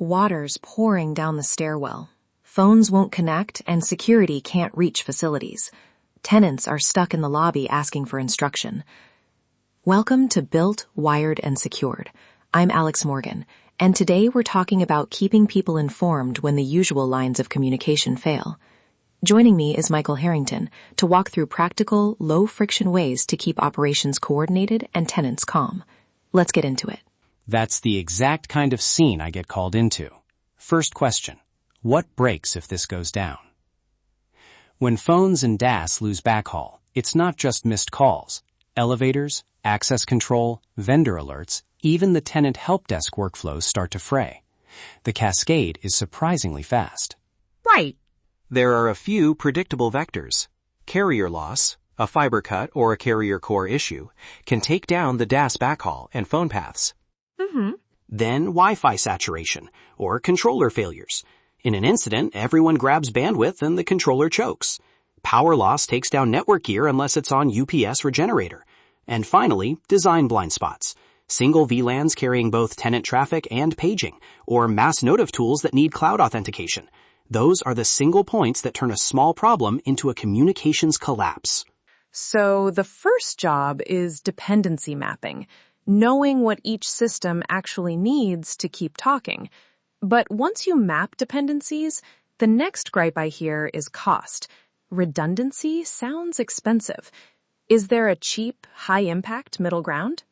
Water's pouring down the stairwell. Phones won't connect and security can't reach facilities. Tenants are stuck in the lobby asking for instruction. Welcome to Built, Wired, and Secured. I'm Alex Morgan, and today we're talking about keeping people informed when the usual lines of communication fail. Joining me is Michael Harrington to walk through practical, low-friction ways to keep operations coordinated and tenants calm. Let's get into it. That's the exact kind of scene I get called into. First question, what breaks if this goes down? When phones and DAS lose backhaul, it's not just missed calls. Elevators, access control, vendor alerts, even the tenant help desk workflows start to fray. The cascade is surprisingly fast. Right. There are a few predictable vectors. Carrier loss, a fiber cut or a carrier core issue, can take down the DAS backhaul and phone paths. Then Wi-Fi saturation or controller failures. In an incident, everyone grabs bandwidth and the controller chokes. Power loss takes down network gear unless it's on UPS or generator. And finally, design blind spots. Single VLANs carrying both tenant traffic and paging, or mass notif tools that need cloud authentication. Those are the single points that turn a small problem into a communications collapse. So the first job is dependency mapping, knowing what each system actually needs to keep talking. But once you map dependencies, the next gripe I hear is cost. Redundancy sounds expensive. Is there a cheap, high-impact middle ground?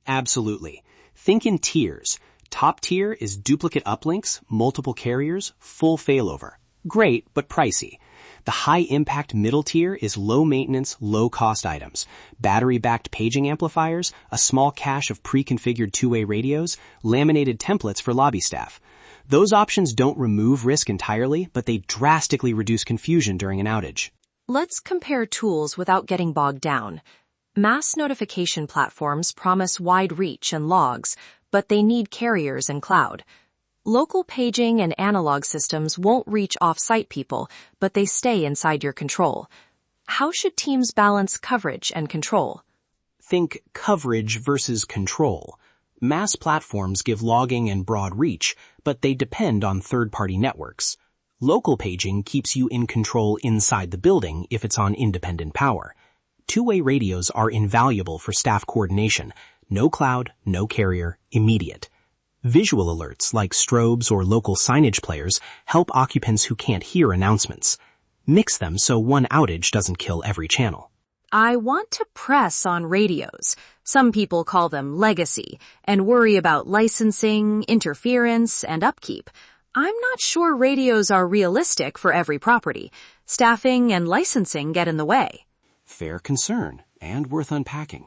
Absolutely. Think in tiers. Top tier is duplicate uplinks, multiple carriers, full failover. Great, but pricey. The high-impact middle tier is low-maintenance, low-cost items. Battery-backed paging amplifiers, a small cache of pre-configured two-way radios, laminated templates for lobby staff. Those options don't remove risk entirely, but they drastically reduce confusion during an outage. Let's compare tools without getting bogged down. Mass notification platforms promise wide reach and logs, but they need carriers and cloud. Local paging and analog systems won't reach off-site people, but they stay inside your control. How should teams balance coverage and control? Think coverage versus control. Mass platforms give logging and broad reach, but they depend on third-party networks. Local paging keeps you in control inside the building if it's on independent power. Two-way radios are invaluable for staff coordination. No cloud, no carrier, immediate. Visual alerts like strobes or local signage players help occupants who can't hear announcements. Mix them so one outage doesn't kill every channel. I want to press on radios. Some people call them legacy and worry about licensing, interference, and upkeep. I'm not sure radios are realistic for every property. Staffing and licensing get in the way. Fair concern, and worth unpacking.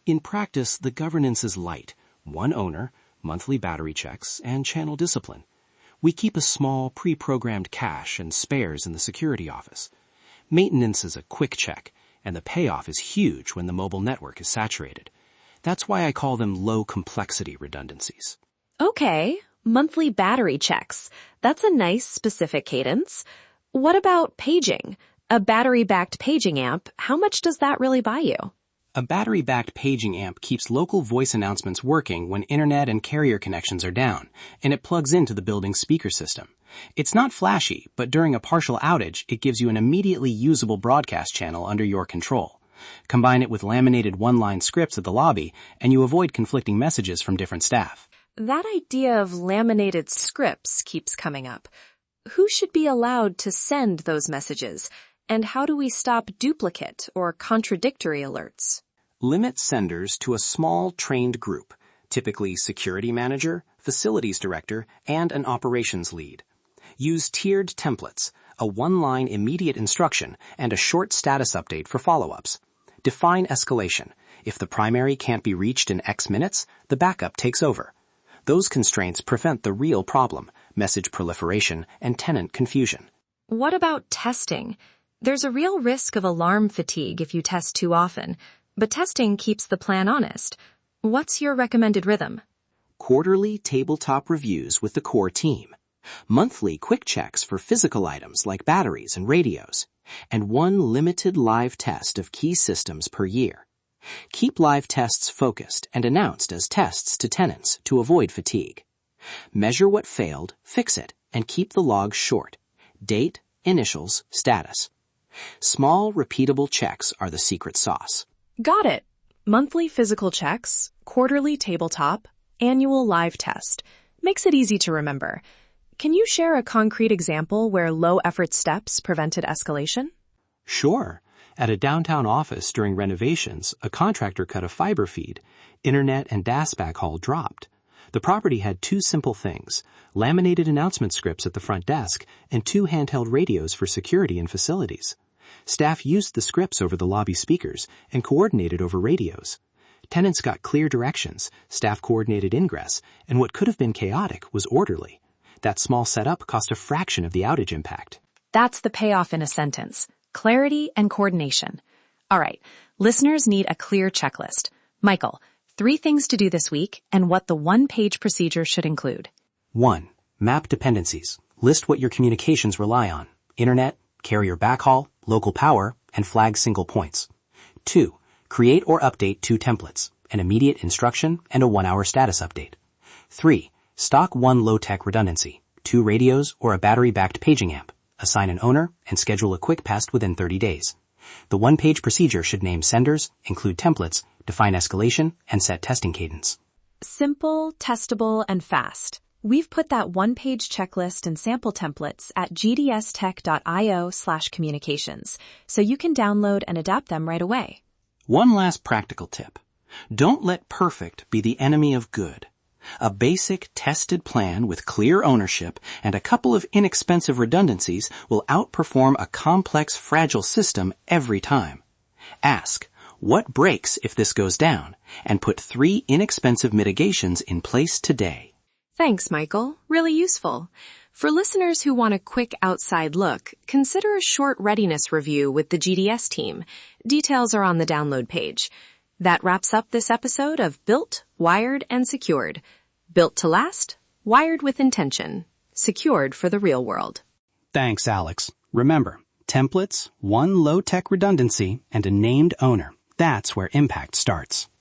In practice, the governance is light. One owner, monthly battery checks, and channel discipline. We keep a small, pre-programmed cache and spares in the security office. Maintenance is a quick check, and the payoff is huge when the mobile network is saturated. That's why I call them low-complexity redundancies. Okay, monthly battery checks. That's a nice, specific cadence. What about paging? A battery-backed paging amp, how much does that really buy you? A battery-backed paging amp keeps local voice announcements working when internet and carrier connections are down, and it plugs into the building's speaker system. It's not flashy, but during a partial outage, it gives you an immediately usable broadcast channel under your control. Combine it with laminated one-line scripts at the lobby, and you avoid conflicting messages from different staff. That idea of laminated scripts keeps coming up. Who should be allowed to send those messages? And how do we stop duplicate or contradictory alerts? Limit senders to a small trained group, typically security manager, facilities director, and an operations lead. Use tiered templates, a one-line immediate instruction, and a short status update for follow-ups. Define escalation. If the primary can't be reached in X minutes, the backup takes over. Those constraints prevent the real problem, message proliferation, and tenant confusion. What about testing? There's a real risk of alarm fatigue if you test too often, but testing keeps the plan honest. What's your recommended rhythm? Quarterly tabletop reviews with the core team. Monthly quick checks for physical items like batteries and radios. And one limited live test of key systems per year. Keep live tests focused and announced as tests to tenants to avoid fatigue. Measure what failed, fix it, and keep the logs short. Date, initials, status. Small, repeatable checks are the secret sauce. Got it. Monthly physical checks, quarterly tabletop, annual live test. Makes it easy to remember. Can you share a concrete example where low-effort steps prevented escalation? Sure. At a downtown office during renovations, a contractor cut a fiber feed. Internet and DAS backhaul dropped. The property had two simple things: laminated announcement scripts at the front desk and two handheld radios for security in facilities. Staff used the scripts over the lobby speakers and coordinated over radios. Tenants got clear directions, staff coordinated ingress, and what could have been chaotic was orderly. That small setup cost a fraction of the outage impact. That's the payoff in a sentence. Clarity and coordination. All right, listeners need a clear checklist. Michael, 3 things to do this week and what the one-page procedure should include. 1. Map dependencies. List what your communications rely on: internet, carrier backhaul, local power, and flag single points. 2. Create or update 2 templates, an immediate instruction and a 1-hour status update. 3. Stock 1 low-tech redundancy, 2 radios or a battery-backed paging amp. Assign an owner and schedule a quick pest within 30 days. The one-page procedure should name senders, include templates, define escalation, and set testing cadence. Simple, testable, and fast. We've put that one-page checklist and sample templates at gdstech.io/communications, so you can download and adapt them right away. One last practical tip. Don't let perfect be the enemy of good. A basic, tested plan with clear ownership and a couple of inexpensive redundancies will outperform a complex, fragile system every time. Ask, what breaks if this goes down? And put 3 inexpensive mitigations in place today. Thanks, Michael. Really useful. For listeners who want a quick outside look, consider a short readiness review with the GDS team. Details are on the download page. That wraps up this episode of Built, Wired, and Secured. Built to last, wired with intention, secured for the real world. Thanks, Alex. Remember, templates, 1 low-tech redundancy, and a named owner. That's where impact starts.